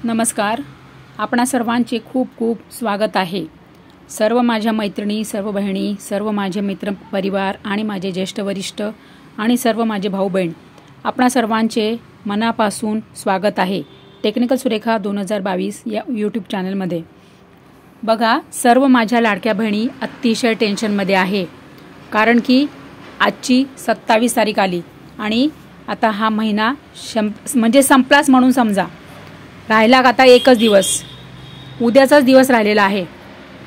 नमस्कार. आपणा सर्वांचे खूप खूप स्वागत आहे. सर्व माझ्या मैत्रिणी, सर्व बहिणी, सर्व माझे मित्र परिवार आणि माझे ज्येष्ठ वरिष्ठ आणि सर्व माझे भाऊ बहीण, आपणा सर्वांचे मनापासून स्वागत आहे टेक्निकल सुरेखा 2022 या यूट्यूब चॅनलमध्ये. बघा, सर्व माझ्या लाडक्या बहिणी अतिशय टेन्शनमध्ये आहे, कारण की आजची 27 तारीख आली आणि आता हा महिना म्हणजे संपलाच म्हणून समजा. राहिला आता एकच दिवस, उद्याचाच दिवस राहिलेला आहे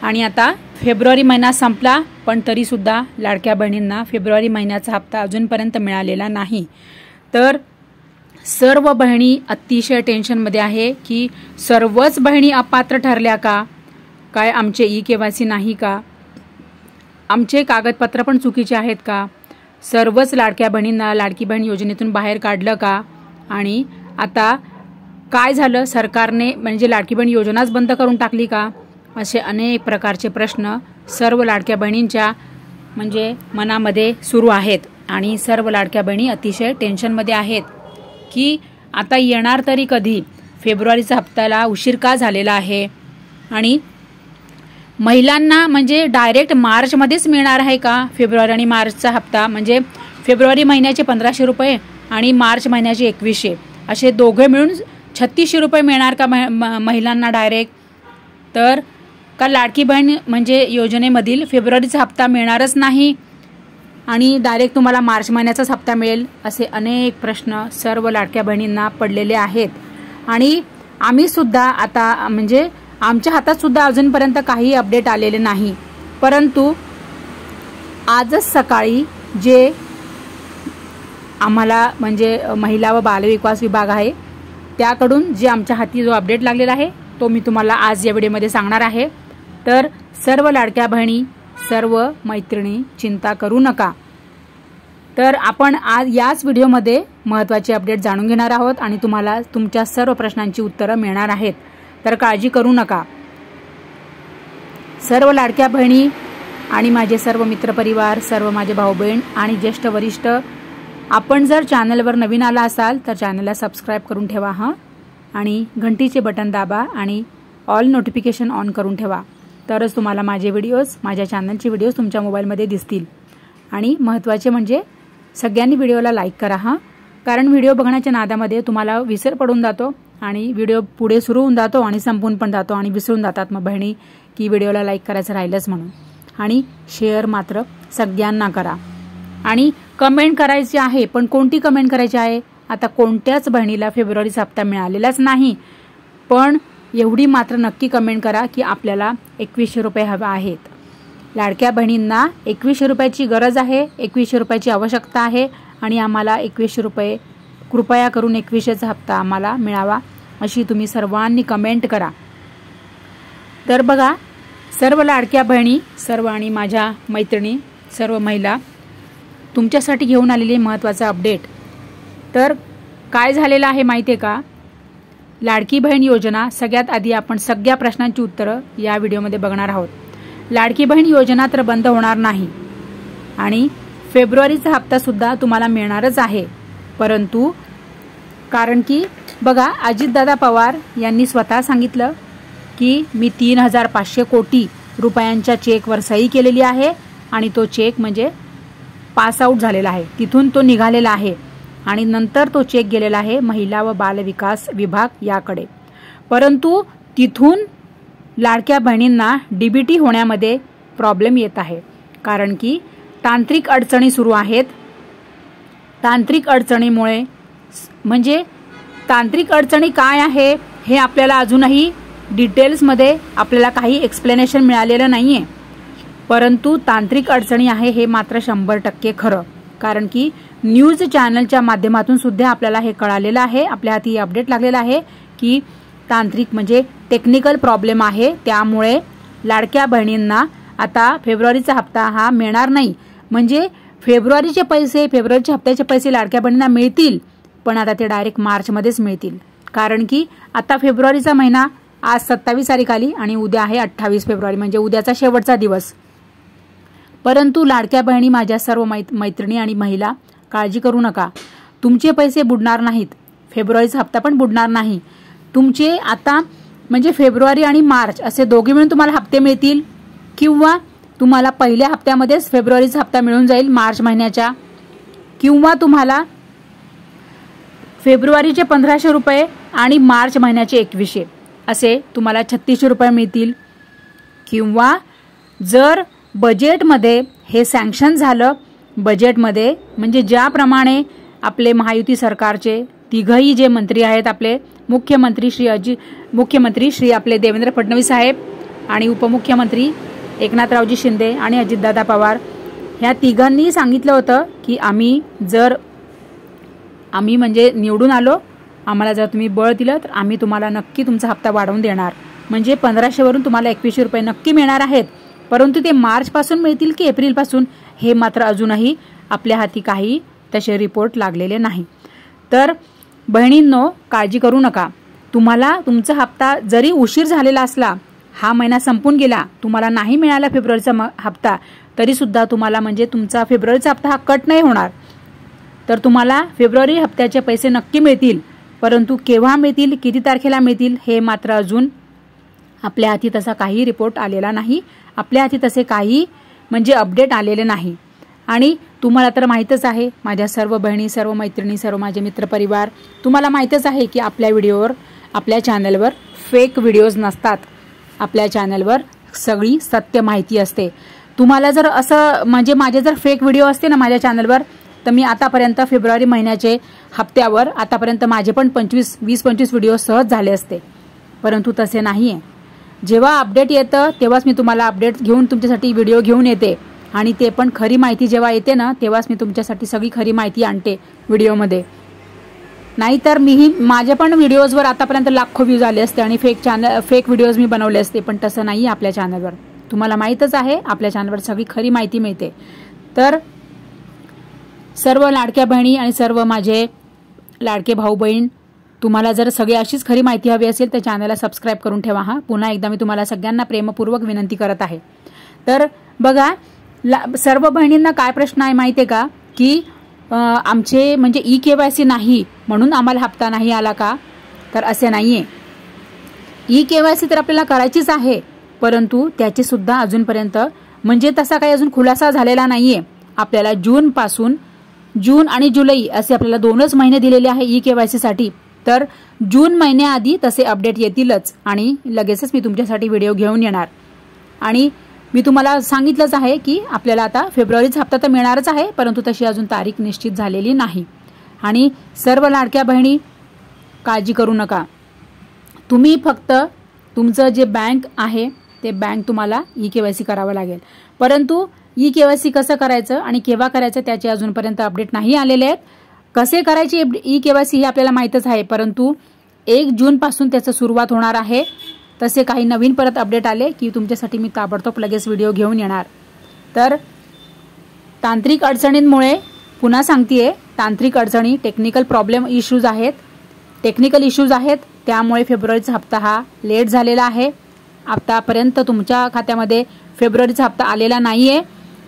आणि आता फेब्रुवारी महिना संपला, पण तरीसुद्धा लाडक्या बहिणींना फेब्रुवारी महिन्याचा हप्ता अजूनपर्यंत मिळालेला नाही. तर सर्व बहिणी अतिशय टेन्शनमध्ये आहे की सर्वच बहिणी अपात्र ठरल्या का, काय आमचे KYC नाही का, आमचे कागदपत्र पण चुकीचे आहेत का, सर्वच लाडक्या बहिणींना लाडकी बहीण योजनेतून बाहेर काढलं का, आणि आता काय झालं, सरकारने म्हणजे लाडकी बहीण योजनाच बंद करून टाकली का, असे अनेक प्रकारचे प्रश्न सर्व लाडक्या बहिणींच्या म्हणजे मनामध्ये सुरू आहेत. आणि सर्व लाडक्या बहिणी अतिशय टेन्शनमध्ये आहेत की आता येणार तरी कधी, फेब्रुवारीचा हप्त्याला उशीर का झालेला आहे, आणि महिलांना म्हणजे डायरेक्ट मार्चमध्येच मिळणार आहे का फेब्रुवारी आणि मार्चचा हप्ता, म्हणजे फेब्रुवारी महिन्याचे 1500 रुपये आणि मार्च महिन्याचे 2100 असे दोघे मिळून 3600 रुपये मिळणार का महिलांना डायरेक्ट. तर का लाडकी बहीण म्हणजे योजनेमधील फेब्रुवारीचा हप्ता मिळणारच नाही आणि डायरेक्ट तुम्हाला मार्च महिन्याचाच हप्ता मिळेल, असे अनेक प्रश्न सर्व लाडक्या बहिणींना पडलेले आहेत. आणि आम्ही सुद्धा आता म्हणजे आमच्या हातात सुद्धा अजूनपर्यंत काही अपडेट आलेले नाही, परंतु आजच सकाळी जे आम्हाला म्हणजे महिला व बालविकास विभाग आहे त्याकडून जे आमच्या हाती जो अपडेट लागलेला आहे तो मी तुम्हाला आज या व्हिडिओमध्ये सांगणार आहे. तर सर्व लाडक्या बहिणी, सर्व मैत्रिणी चिंता करू नका. तर आपण आज याच व्हिडिओमध्ये महत्त्वाचे अपडेट जाणून घेणार आहोत आणि तुम्हाला तुमच्या सर्व प्रश्नांची उत्तरं मिळणार आहेत. तर काळजी करू नका. सर्व लाडक्या बहिणी आणि माझे सर्व मित्रपरिवार, सर्व माझे भाऊ बहीण आणि ज्येष्ठ वरिष्ठ, आपण जर चॅनलवर नवीन आला असाल तर चॅनलला सबस्क्राईब करून ठेवा आणि घंटीचे बटन दाबा आणि ऑल नोटिफिकेशन ऑन करून ठेवा, तरच तुम्हाला माझे व्हिडिओज, माझ्या चॅनलचे व्हिडिओज तुमच्या मोबाईलमध्ये दिसतील. आणि महत्त्वाचे म्हणजे सगळ्यांनी व्हिडिओला लाईक करा कारण व्हिडिओ बघण्याच्या नादामध्ये तुम्हाला विसर पडून जातो आणि व्हिडिओ पुढे सुरू होऊन जातो आणि संपून पण जातो आणि विसरून जातात मग बहिणी की व्हिडिओला लाईक करायचं राहिलंच म्हणून. आणि शेअर मात्र सगळ्यांना करा आणि कमेंट करायची आहे, पण कोणती कमेंट करायची आहे, आता कोणत्याच बहिणीला फेब्रुवारीचा हप्ता मिळालेलाच नाही, पण एवढी मात्र नक्की कमेंट करा की आपल्याला 2100 रुपये हवे आहेत. लाडक्या बहिणींना 2100 रुपयाची गरज आहे, 2100 रुपयाची आवश्यकता आहे आणि आम्हाला 2100 रुपये कृपया करून 2100चा हप्ता आम्हाला मिळावा, अशी तुम्ही सर्वांनी कमेंट करा. तर बघा, सर्व लाडक्या बहिणी, सर्व आणि माझ्या मैत्रिणी, सर्व महिला तुमच्यासाठी घेऊन आलेली महत्त्वाचा अपडेट. तर काय झालेलं आहे माहिती आहे का, लाडकी बहीण योजना, सगळ्यात आधी आपण सगळ्या प्रश्नांची उत्तरं या व्हिडिओमध्ये बघणार आहोत. लाडकी बहीण योजना तर बंद होणार नाही आणि फेब्रुवारीचा हप्तासुद्धा तुम्हाला मिळणारच आहे, परंतु कारण की बघा, अजितदादा पवार यांनी स्वतः सांगितलं की मी 3500 कोटी रुपयांच्या चेकवर सही केलेली आहे आणि तो चेक म्हणजे पास आउट झालेला आहे, तिथून तो निघालेला आहे आणि नंतर तो चेक गेलेला आहे महिला व बालविकास विभाग याकडे. परंतु तिथून लाडक्या बहिणींना DBT होण्यामध्ये प्रॉब्लेम येत आहे, कारण की तांत्रिक अडचणी सुरू आहेत. तांत्रिक अडचणीमुळे म्हणजे तांत्रिक अडचणी काय आहे हे आपल्याला अजूनही डिटेल्समध्ये आपल्याला काही एक्सप्लेनेशन मिळालेलं नाही आहे, परंतु तांत्रिक अडचणी आहे हे मात्र 100% खरं, कारण की न्यूज चॅनलच्या माध्यमातून सुद्धा आपल्याला हे कळालेलं आहे, आपल्या हाती अपडेट लागलेला आहे की तांत्रिक म्हणजे टेक्निकल प्रॉब्लेम आहे, त्यामुळे लाडक्या बहिणींना आता फेब्रुवारीचा हप्ता हा मिळणार नाही. म्हणजे फेब्रुवारीचे पैसे, फेब्रुवारीच्या हप्त्याचे पैसे लाडक्या बहिणींना मिळतील, पण आता ते डायरेक्ट मार्चमध्येच मिळतील, कारण की आता फेब्रुवारीचा महिना आज 27 तारीख आली आणि उद्या आहे 28 फेब्रुवारी, म्हणजे उद्याचा शेवटचा दिवस. परंतु लाडक्या बहिणी, माझ्या सर्व मैत्रिणी आणि महिला, काळजी करू नका, तुमचे पैसे बुडणार नाहीत, फेब्रुवारीचा हप्ता पण बुडणार नाही. तुमचे आता म्हणजे फेब्रुवारी आणि मार्च असे दोघे मिळून तुम्हाला हप्ते मिळतील, किंवा तुम्हाला पहिल्या हप्त्यामध्येच फेब्रुवारीचा हप्ता मिळून जाईल मार्च महिन्याच्या, किंवा तुम्हाला फेब्रुवारीचे 1500 रुपये आणि मार्च महिन्याचे 2100 असे तुम्हाला 3600 रुपये मिळतील. किंवा जर बजेटमध्ये हे सँक्शन झालं, बजेटमध्ये म्हणजे ज्याप्रमाणे आपले महायुती सरकारचे तिघही जे मंत्री आहेत, आपले मुख्यमंत्री श्री आपले देवेंद्र फडणवीस साहेब आणि उपमुख्यमंत्री एकनाथरावजी शिंदे आणि अजितदादा पवार, ह्या तिघांनी सांगितलं होतं की आम्ही म्हणजे निवडून आलो, आम्हाला जर तुम्ही बळ दिलं तर आम्ही तुम्हाला नक्की तुमचा हप्ता वाढवून देणार. म्हणजे 1500 वरून तुम्हाला 2100 रुपये नक्की मिळणार आहेत. परंतु ते मार्चपासून मिळतील की एप्रिलपासून हे मात्र अजूनही आपल्या हाती काही तसे रिपोर्ट लागलेले नाही. तर बहिणींनो, काळजी करू नका. तुम्हाला तुमचा हप्ता जरी उशीर झालेला असला, हा महिना संपून गेला, तुम्हाला नाही मिळाला फेब्रुवारीचा हप्ता, तरी सुद्धा तुम्हाला म्हणजे तुमचा फेब्रुवारीचा हप्ता हा कट नाही होणार. तर तुम्हाला फेब्रुवारी हप्त्याचे पैसे नक्की मिळतील. परंतु केव्हा मिळतील, किती तारखेला मिळतील, हे मात्र अजून आपल्या हाती तसा काही रिपोर्ट आलेला नाही. आपल्या हाती तसे काही म्हणजे अपडेट आलेले नाही. आणि तुम्हाला तर माहीतच आहे, माझ्या सर्व बहिणी, सर्व मैत्रिणी, सर्व माझे मित्रपरिवार, तुम्हाला माहीतच आहे की आपल्या चॅनलवर फेक व्हिडिओज नसतात. आपल्या चॅनलवर सगळी सत्य माहिती असते. तुम्हाला जर असं म्हणजे माझे जर फेक व्हिडिओ असते ना माझ्या चॅनलवर, तर मी आतापर्यंत फेब्रुवारी महिन्याचे हप्त्यावर आतापर्यंत माझे पण 20-25 व्हिडिओ सहज झाले असते. परंतु तसे नाही आहे. जेव्हा अपडेट येतं तेव्हाच मी तुम्हाला अपडेट घेऊन तुमच्यासाठी व्हिडिओ घेऊन येते. आणि ते पण खरी माहिती जेव्हा येते ना, तेव्हाच मी तुमच्यासाठी सगळी खरी माहिती आणते व्हिडिओमध्ये. नाहीतर माझ्या पण व्हिडिओजवर आतापर्यंत लाखो व्ह्यूज आले असते आणि फेक व्हिडिओज मी बनवले असते. पण तसं नाही आहे आपल्या चॅनलवर. तुम्हाला माहीतच आहे, आपल्या चॅनलवर सगळी खरी माहिती मिळते. तर सर्व लाडक्या बहिणी आणि सर्व माझे लाडके भाऊ बहीण, तुम्हाला जर सगळी अशीच खरी माहिती हवी असेल तर चॅनलला सबस्क्राईब करून ठेवा. पुन्हा एकदा मी तुम्हाला सगळ्यांना प्रेमपूर्वक विनंती करत आहे. तर बघा, सर्व बहिणींना काय प्रश्न आहे माहिती आहे का, की आमचे म्हणजे EKYC नाही म्हणून आम्हाला हप्ता नाही आला का? तर असे नाहीये. EKYC तर आपल्याला करायचीच आहे, परंतु त्याची सुद्धा अजूनपर्यंत म्हणजे तसा काही अजून खुलासा झालेला नाहीये. आपल्याला जून आणि जुलै असे आपल्याला 2च महिने दिलेले आहे EKYC साठी. तर जून महिन्याआधी तसे अपडेट येतीलच आणि लगेचच मी तुमच्यासाठी व्हिडिओ घेऊन येणार. आणि मी तुम्हाला सांगितलंच आहे की आपल्याला आता फेब्रुवारीचा हप्ता तर मिळणारच आहे, परंतु तशी अजून तारीख निश्चित झालेली नाही. आणि सर्व लाडक्या बहिणी, काळजी करू नका. तुम्ही फक्त तुमचं जे बँक आहे ते बँक तुम्हाला EKYC करावं लागेल. परंतु EKYC कसं करायचं आणि केव्हा करायचं त्याचे अजूनपर्यंत अपडेट नाही आलेले आहेत. कसे करायचे EKYC हे आपल्याला माहीतच आहे, परंतु 1 जूनपासून त्याचं सुरुवात होणार आहे. तसे काही नवीन परत अपडेट आले की तुमच्यासाठी मी ताबडतोब लगेच व्हिडिओ घेऊन येणार. तर तांत्रिक अडचणींमुळे पुन्हा सांगतेय, तांत्रिक अडचणी, टेक्निकल इश्यूज आहेत, त्यामुळे फेब्रुवारीचा हप्ता हा लेट झालेला आहे. आतापर्यंत तुमच्या खात्यामध्ये फेब्रुवारीचा हप्ता आलेला नाहीये.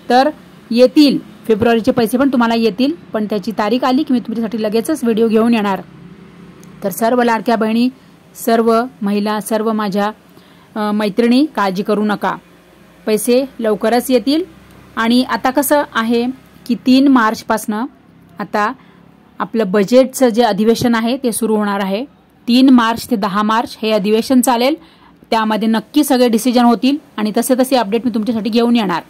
तर येतील फेब्रुवारीचे पैसे पण तुम्हाला येतील, पण त्याची तारीख आली की मी तुमच्यासाठी लगेचच व्हिडिओ घेऊन येणार. तर सर्व लाडक्या बहिणी, सर्व महिला, सर्व माझ्या मैत्रिणी, काळजी करू नका. पैसे लवकरच येतील. आणि आता कसं आहे की 3 मार्चपासनं आता आपलं बजेटचं जे अधिवेशन आहे ते सुरू होणार आहे. 3 मार्च ते 10 मार्च हे अधिवेशन चालेल. त्यामध्ये नक्की सगळे डिसिजन होतील आणि तसे अपडेट मी तुमच्यासाठी घेऊन येणार.